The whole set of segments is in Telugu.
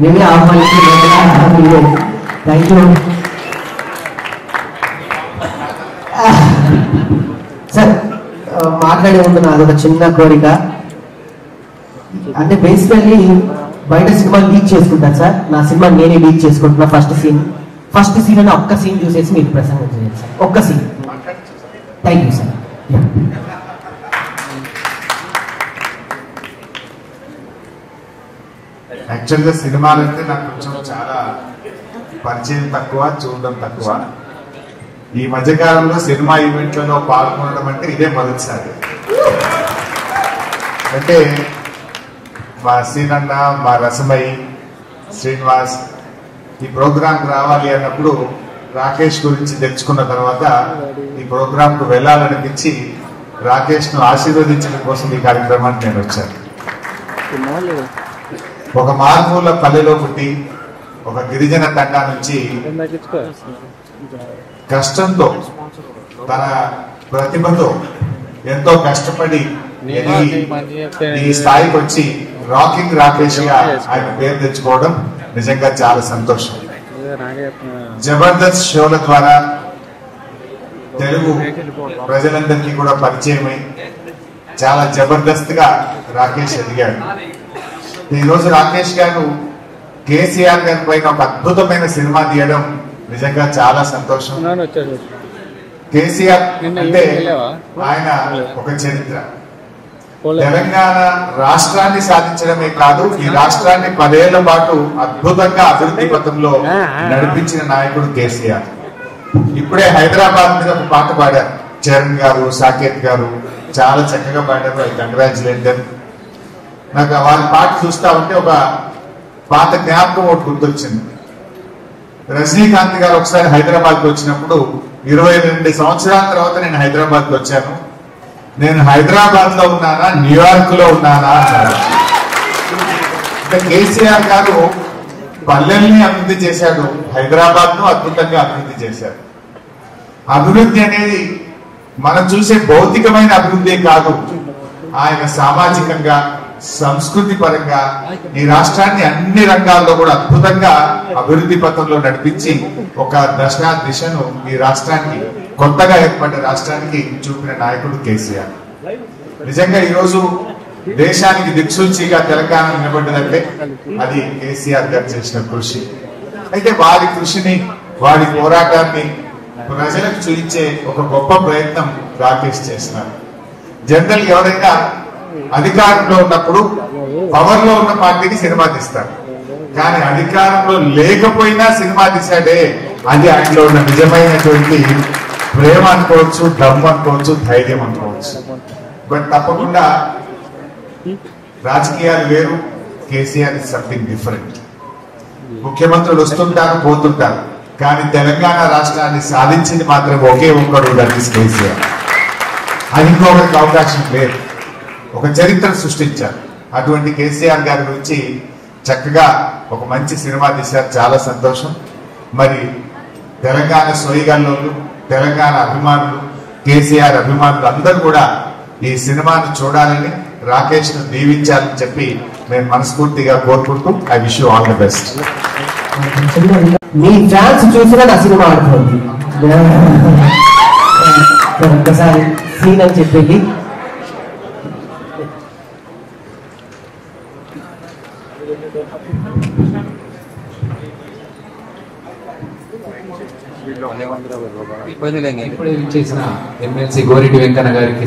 మేమే ఆహ్వానించి థ్యాంక్ యూ సార్. మాట్లాడే ముందు నాది ఒక చిన్న కోరిక. అంటే బేసికల్లీ బయట సినిమా లీక్ చేసుకుంటాను సార్, నా సినిమా నేనే లీక్ చేసుకుంటున్నా. ఫస్ట్ సీన్ అని ఒక్క సీన్ చూసేసి మీరు ప్రసంగం చేయండి సార్, ఒక్క సీన్. Thank you sir. యాక్చువల్గా సినిమాలంటే నాకు కొంచెం చాలా పరిచయం తక్కువ, చూడడం తక్కువ. ఈ మధ్యకాలంలో సినిమా ఈవెంట్లలో పాల్గొనడం అంటే ఇదే మొదటిసారి. అంటే మా సీనన్న, మా రసమయ్య, శ్రీనివాస్ ఈ ప్రోగ్రాంకి రావాలి అన్నప్పుడు రాకేష్ గురించి తెలుసుకున్న తర్వాత ఈ ప్రోగ్రాంకు వెళ్ళాలనిపించి రాకేష్ను ఆశీర్వదించడం కోసం ఈ కార్యక్రమానికి నేను వచ్చాను. ఒక మారుమూల పల్లెలో పుట్టి ఒక గిరిజన తండా నుంచి కష్టంతో తన ప్రతిభతో ఎంతో కష్టపడి ఈ స్థాయికి వచ్చి రాకింగ్ రాకేష్ గా ఆయన పేరు తెచ్చుకోవడం నిజంగా చాలా సంతోషం. జబర్దస్త్ షోల ద్వారా తెలుగు ప్రజలందరికీ కూడా పరిచయమై చాలా జబర్దస్త్ గా రాకేష్ ఎదిగాడు. ఈరోజు రాకేష్ గారు కేసీఆర్ గారి పైన ఒక అద్భుతమైన సినిమా తీయడం నిజంగా చాలా సంతోషం. కేసీఆర్ అంటే ఆయన ఒక చరిత్ర. తెలంగాణ రాష్ట్రాన్ని సాధించడమే కాదు, ఈ రాష్ట్రాన్ని 10 ఏళ్ల పాటు అద్భుతంగా అభివృద్ధి పథంలో నడిపించిన నాయకుడు కేసీఆర్. ఇప్పుడే హైదరాబాద్ మీద ఒక పాట పాడారు చరణ్ గారు, సాకేత్ గారు, చాలా చక్కగా పాడారు. కంగ్రాచులేటర్. నాకు వారి పాట చూస్తా ఉంటే ఒక పాత జ్ఞాపకం ఒకటి గుర్తొచ్చింది. రజనీకాంత్ గారు ఒకసారి హైదరాబాద్కి వచ్చినప్పుడు 22 సంవత్సరాల తర్వాత నేను హైదరాబాద్కి వచ్చాను, నేను హైదరాబాద్ లో ఉన్నానా న్యూయార్క్ లో ఉన్నానా అన్నారు. అంటే కేసీఆర్ గారు పల్లెల్ని అభివృద్ధి చేశాడు, హైదరాబాద్ ను అద్భుతంగా అభివృద్ధి చేశాడు. అభివృద్ధి అనేది మనం చూసే భౌతికమైన అభివృద్ధి కాదు, ఆయన సామాజికంగా సంస్కృతి పరంగా ఈ రాష్ట్రాన్ని అన్ని రంగాల్లో కూడా అద్భుతంగా అభివృద్ధి పథంలో నడిపించి ఒక దిశను ఈ రాష్ట్రానికి, కొత్తగా ఏర్పడ్డ రాష్ట్రానికి చూపిన నాయకుడు కేసీఆర్. నిజంగా ఈరోజు దేశానికి దిక్సూచిగా తెలంగాణ నిలబడ్డదంటే అది కేసీఆర్ గారు చేసిన కృషి. అయితే వారి కృషిని, వారి పోరాటాన్ని ప్రజలకు చూపించే ఒక గొప్ప ప్రయత్నం రాకేష్ చేస్తున్నారు. జనరల్ ఎవరైనా అధికారంలో ఉన్నప్పుడు పవర్ లో ఉన్న పార్టీకి సినిమా తీస్తారు, కానీ అధికారంలో లేకపోయినా సినిమా తీశాడే అది ఆయనలో ఉన్న నిజమైనటువంటి ప్రేమ అనుకోవచ్చు, దమ్ము అనుకోవచ్చు, ధైర్యం అనుకోవచ్చు. బట్ తప్పకుండా రాజకీయాలు వేరు, కేసీఆర్ ఇస్ సంథింగ్ డిఫరెంట్. ముఖ్యమంత్రులు వస్తుంటారు, పోతుంటారు, కానీ తెలంగాణ రాష్ట్రాన్ని సాధించింది మాత్రం ఒకే ఒక్కడు, దట్ ఈస్ కేసీఆర్. అది ఇంకొకరికి అవకాశం లేదు. ఒక చరిత్ర సృష్టించారు. అటువంటి కేసీఆర్ గారి గురించి చక్కగా ఒక మంచి సినిమా తీశారు, చాలా సంతోషం. మరి తెలంగాణ సోయిగల్లోళ్ళు, తెలంగాణ అభిమానులు, కేసీఆర్ అభిమానులు అందరూ కూడా ఈ సినిమాను చూడాలని, రాకేష్ ను దీవించాలని చెప్పి మేము మనస్ఫూర్తిగా కోరుకుంటూ I wish you all the best. Me fans చూసినా నా సినిమా ఆడుతుంది. ఒక్కసారి సీన్ అని చెప్పండి. ఇప్పుడే చేసిన ఎమ్మెల్సీ గోరెడ్డి వెంకన్న గారికి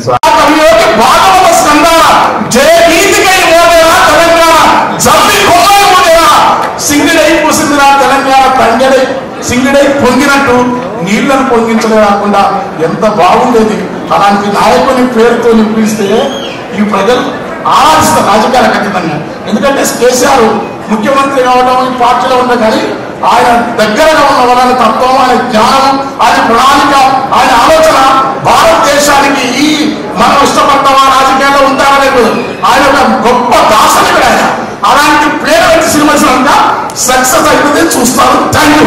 సింగిడై పొంగినట్టు నీళ్లను పొంగించడం కాకుండా ఎంత బాగుండేది. అలాంటి నాయకుని పేరుతో నింపిస్తే ఈ ప్రజలు ఆరాధిస్తారు రాజకీయాల ఖచ్చితంగా. ఎందుకంటే కేసీఆర్ ముఖ్యమంత్రి కావడం ఈ పార్టీలో ఉన్న కానీ ఆయన దగ్గరగా ఉన్న వాళ్ళ తత్వం, ఆయన జ్ఞానం, ఆయన ప్రణాళిక, ఆయన ఆలోచన భారతదేశానికి ఈ మనం ఇష్టపడతామా రాజకీయాల్లో ఉంటామా లేదు, ఆయన ఒక గొప్ప దార్శనికుడు ఆయన. అలాంటి ప్రేరణ సినిమా సక్సెస్ అయిపోతే చూస్తారు. Thank you.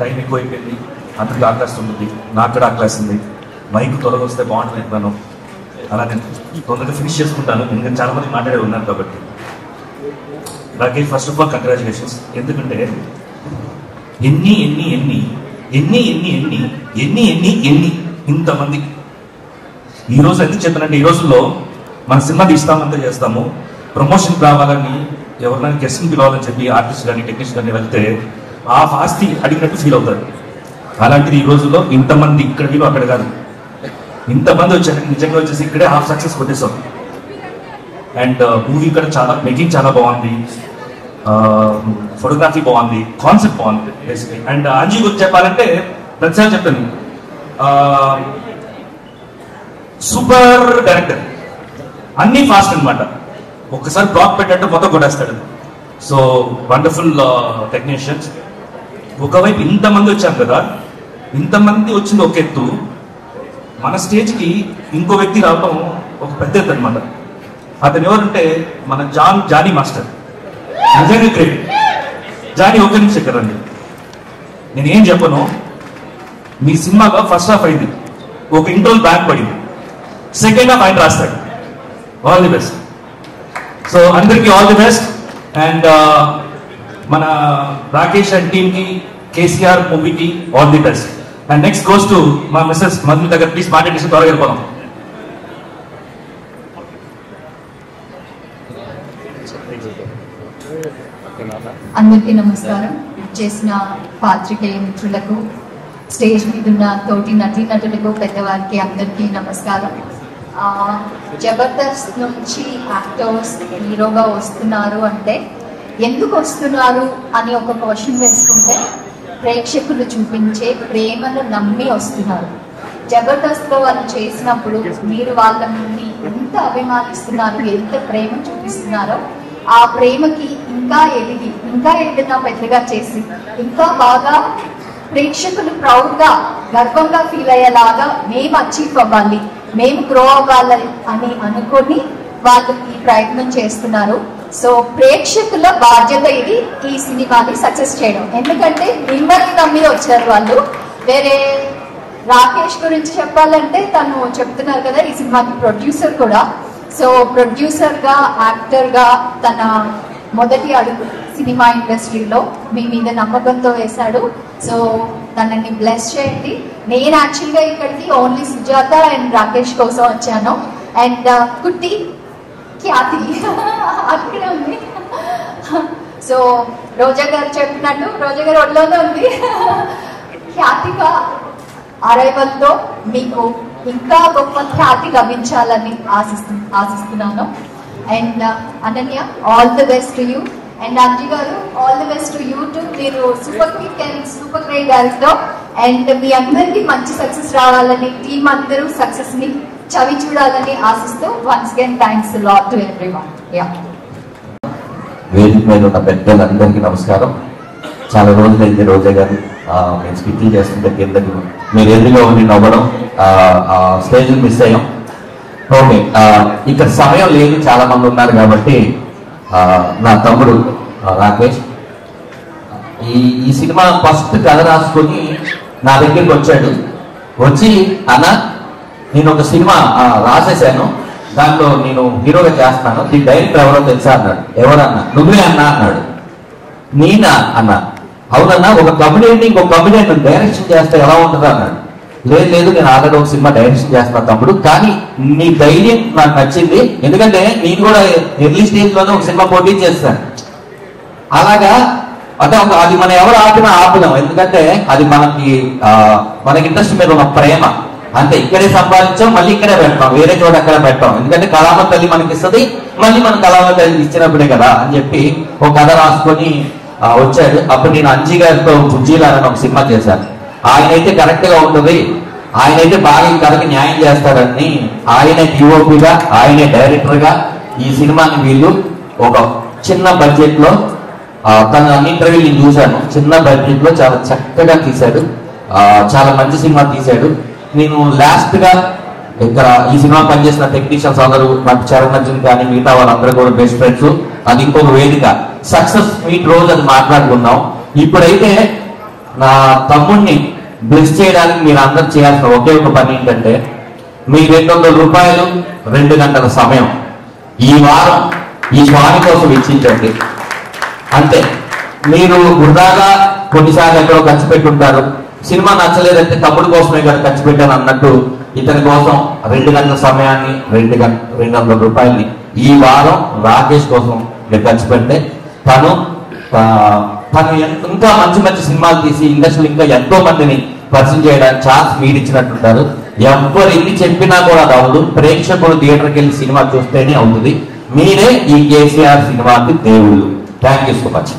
టైం ఎక్కువైపోయింది, అందరికీ ఆకలిస్తుంది ఉంది, నాకు కూడా ఆకలిస్తుంది. మైక్ త్వరగా వస్తే బాగుంటుంది అనుకున్నాను. అలా నేను తొందరగా ఫినిష్ చేసుకుంటాను, ఎందుకంటే చాలా మంది మాట్లాడే ఉన్నారు కాబట్టి. Rakesh, first of all congratulations. ఎందుకంటే ఎన్ని ఎన్ని ఎన్ని ఎన్ని ఎన్ని ఎన్ని ఎన్ని ఎన్ని ఎన్ని ఇంతమంది ఈరోజు ఎందుకు చెప్తానంటే, ఈ రోజుల్లో మన సినిమా తీస్తామంతా చేస్తాము, ప్రమోషన్ రావాలని ఎవరినైనా గెస్ట్ని పిలవాలని చెప్పి ఆర్టిస్ట్ కానీ టెక్నీషియన్ కానీ వెళ్తే ఆ ఆస్తి అడిగినట్టు ఫీల్ అవుతారు. అలాంటిది ఈ రోజుల్లో ఇంతమంది ఇక్కడ వీళ్ళు అక్కడ కాదు, ఇంతమంది వచ్చారు. నిజంగా వచ్చేసి ఇక్కడే హాఫ్ సక్సెస్ కొట్టేసాం. అండ్ మూవీ ఇక్కడ చాలా మేకింగ్ చాలా బాగుంది, ఫోటోగ్రఫీ బాగుంది, కాన్సెప్ట్ బాగుంది బేసిక్లీ. అండ్ అంజీ గురించి చెప్పాలంటే ప్రతిసారి చెప్తాను, సూపర్ డైరెక్టర్, అన్ని ఫాస్ట్ అనమాట. ఒక్కసారి బ్లాక్ పెట్టంటే మొత్తం కొట్టేస్తాడు. So wonderful technicians. ఒకవైపు ఇంతమంది వచ్చాం కదా, ఇంతమంది వచ్చింది ఒక ఎత్తు, మన స్టేజ్కి ఇంకో వ్యక్తి రావడం ఒక పెద్ద ఎత్తు అనమాట. అతను ఎవరంటే మన జానీ మాస్టర్. నిజంగా గ్రేట్. జానీ ఒక నిమిషం ఇక్కడ రండి. నేనేం చెప్పను, మీ సినిమాలో ఫస్ట్ హాఫ్ అయింది, ఒక ఇంట్రోల్ బ్యాక్ పడింది, సెకండ్ హాఫ్ ఆయన రాస్తాడు. All the best. సో అందరికీ ఆల్ ది బెస్ట్. అండ్ మన రాకేష్ అండ్ టీమ్కి, కేసీఆర్ మూవీకి all the best. And next goes to మా మిస్సెస్ మధు దగ్గర. ప్లీజ్ మాట్లాడేసి త్వరగా వెళ్ళిపోదాం. అందరికీ నమస్కారం. చేసిన పాత్రికేయ మిత్రులకు, స్టేజ్ మీద ఉన్న తోటి నటీనటులకు, పెద్దవారికి అందరికీ నమస్కారం. జబర్దస్త్ నుంచి యాక్టర్స్ హీరోగా వస్తున్నారు అంటే ఎందుకు వస్తున్నారు అని ఒక క్వశ్చన్ వేసుకుంటే, ప్రేక్షకులు చూపించే ప్రేమను నమ్మి వస్తున్నారు. జబర్దస్త్లో వాళ్ళు చేసినప్పుడు మీరు వాళ్ళని ఎంత అభిమానిస్తున్నారు, ఎంత ప్రేమ చూపిస్తున్నారో, ఆ ప్రేమకి ఇంకా ఏదైనా పెద్దగా చేసి ఇంకా బాగా ప్రేక్షకులు ప్రౌడ్గా గర్వంగా ఫీల్ అయ్యేలాగా మేము అచీవ్ అవ్వాలి, మేము గ్రో అవ్వాలి అని అనుకొని వాళ్ళు ఈ ప్రయత్నం చేస్తున్నారు. సో ప్రేక్షకుల బాధ్యత ఇది, ఈ సినిమాని సక్సెస్ చేయడం. ఎందుకంటే మిమ్మల్ని నమ్మి వచ్చారు వాళ్ళు. వేరే రాకేష్ గురించి చెప్పాలంటే తను చెప్తున్నారు కదా, ఈ సినిమాకి ప్రొడ్యూసర్ కూడా. సో ప్రొడ్యూసర్గా, యాక్టర్గా తన మొదటి అడుగు సినిమా ఇండస్ట్రీలో మీ మీద నమ్మకంతో వేశాడు. సో తనని బ్లెస్ చేయండి. నేను యాక్చువల్గా ఇక్కడికి ఓన్లీ సుజాత అండ్ రాకేష్ కోసం వచ్చాను. అండ్ కుట్టి ఖ్యాతి అక్కడే ఉంది. సో రోజా గారు చెప్పినట్టు, రోజా గారు ఒళ్ళోనే ఉంది. ఖ్యాతిగా అరైవల్తో మీకు ఇంకా గొప్ప ఖ్యాతి లభించాలని ఆశిస్తున్నాను. And Ananya, all the best to you. And Anji గారు, all the best to you too. మీరు super quick and super great director. And మీ అందరికీ మంచి సక్సెస్ రావాలని, టీమ్ అందరూ సక్సెస్ ని చవి చూడాలని ఆశిస్తూ once again thanks lot to everyone. వేదిక మీద ఉన్న పెద్దలందరికీ నమస్కారం. చాలా రోజులైంది రోజా గారు మేము స్కిట్లు చేస్తుంటే కిందకు మీరు ఎదురుగా ఉండి నవ్వడం, స్టేజ్ మిస్ అయ్యాం. ఓకే, ఇక్కడ సమయం లేదు, చాలా మంది ఉన్నారు కాబట్టి నా తమ్ముడు రాకేష్ ఈ సినిమా ఫస్ట్ కథ రాసుకొని నా దగ్గరికి వచ్చాడు. వచ్చి అన్న నేను ఒక సినిమా రాసేసాను, దాంట్లో నేను హీరోగా చేస్తాను, దీని డైరెక్టర్ ఎవరో తెలుసా అన్నాడు. ఎవరన్నా? నువ్వే అన్నా అన్నాడు. నేనా అన్నా? అవునన్నా, ఒక కమెడియన్ ఇంకొక కమెడియన్ డైరెక్షన్ చేస్తే ఎలా ఉంటుంది అన్నాడు. లేదు నేను ఆల్రెడీ ఒక సినిమా డైరెక్షన్ చేస్తాను తమ్ముడు, కానీ నీ ధైర్యం నాకు నచ్చింది, ఎందుకంటే నేను కూడా ఎర్లీ స్టేజ్ లోనే ఒక సినిమా పోటీ చేస్తాను. అలాగా అంటే అది మనం ఎవరు ఆపినా ఆపుదాం, ఎందుకంటే అది మనకి ఇంట్రెస్ట్ మీద ఉన్న ప్రేమ అంతే. ఇక్కడే సంపాదించాం, మళ్ళీ ఇక్కడే పెడతాం, వేరే చోట ఎక్కడ పెట్టాం, ఎందుకంటే కళామ తల్లి మనకి ఇస్తుంది, మళ్ళీ మనం కళామ తల్లి ఇచ్చినప్పుడే కదా అని చెప్పి ఒక కథ రాసుకొని వచ్చాడు. అప్పుడు నేను అంజీ గారితో బుజ్జీలారని ఒక సినిమా చేశాను. ఆయనైతే కరెక్ట్ గా ఉంటుంది, ఆయనైతే బాగా ఈ కథకి న్యాయం చేస్తారని ఆయనే డిఓపిగా, ఆయనే డైరెక్టర్ గా ఈ సినిమాని వీళ్ళు ఒక చిన్న బడ్జెట్ లో, తన ఇంటర్వ్యూ నేను చూశాను, చిన్న బడ్జెట్ లో చాలా చక్కగా తీశాడు, చాలా మంచి సినిమా తీశాడు. నేను లాస్ట్ గా ఇక్కడ ఈ సినిమా పనిచేసిన టెక్నీషియన్స్ అందరూ, నాకు చరణ్ అర్జున్ కానీ మిగతా వాళ్ళందరూ కూడా బెస్ట్ ఫ్రెండ్స్. అది ఇంకొక వేదిక, సక్సెస్ మీట్ రోజు అది మాట్లాడుకున్నాం. ఇప్పుడైతే నా తమ్ముడిని బ్లెస్ చేయడానికి మీరు అందరూ చేయాల్సిన ఒకే ఒక పని ఏంటంటే, మీ 200 రూపాయలు 2 గంటల సమయం ఈ వారం ఈ స్వామి కోసం ఇచ్చించండి అంతే. మీరు వృధాగా కొన్నిసార్లు ఎక్కడో ఖర్చు పెట్టుంటారు. సినిమా నచ్చలేదంటే తమ్ముడు కోసమే కదా ఖర్చు పెట్టాను అన్నట్టు ఇతని కోసం 2 గంటల సమయాన్ని 200 రూపాయలని ఈ వారం రాకేష్ కోసం మీరు ఖర్చు పెడితే తను ఇంకా మంచి మంచి సినిమాలు తీసి ఇండస్ట్రీలో ఇంకా ఎంతో మందిని పరిచయం చేయడానికి ఛాన్స్ మీరు ఇచ్చినట్టుంటారు. ఎవ్వరు ఎన్ని చెప్పినా కూడా అది అవ్వదు. ప్రేక్షకులు థియేటర్కి వెళ్ళి సినిమా చూస్తేనే అవుతుంది. మీరే ఈ కేసీఆర్ సినిమాకి దేవుళ్ళు. Thank you so much.